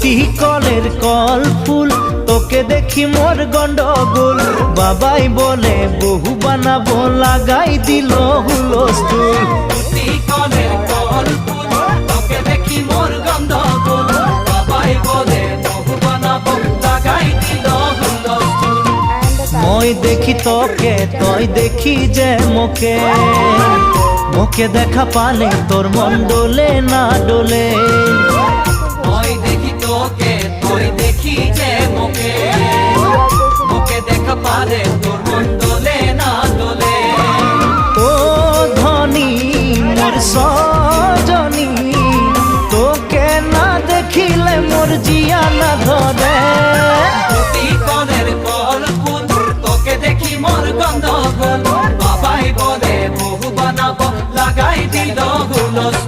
প্রতি কলের কল ফুল, তোকে দেখি মোর গন্ডগোল। বাবাই বলে বহু বানাবো, লাগাই দিল হুলস্থুল। প্রতি কলের কল ফুল, তোকে দেখি মোর গন্ডগোল। বাবাই বলে বহু বানাবো, লাগাই দিল হুলস্থুল। মই দেখি তোকে, তই দেখি যে মোকে, মোকে দেখা পালে তোর মন ডোলে না ডোলে। মই দেখি তোকে, তুই দেখি যে মোকে, মোকে দেখা পালে তোর মন ডোলে না ডোলে। ও ধনী মোর সজনী, তোকে না দেখিলে মোর জিয়া না ধরে। প্রতি কলের কল ফুল, তোকে দেখি মোর গন্ডগোল। বাবাই বলে বহু বানাবো, লাগাই দিল হুলস্থুল।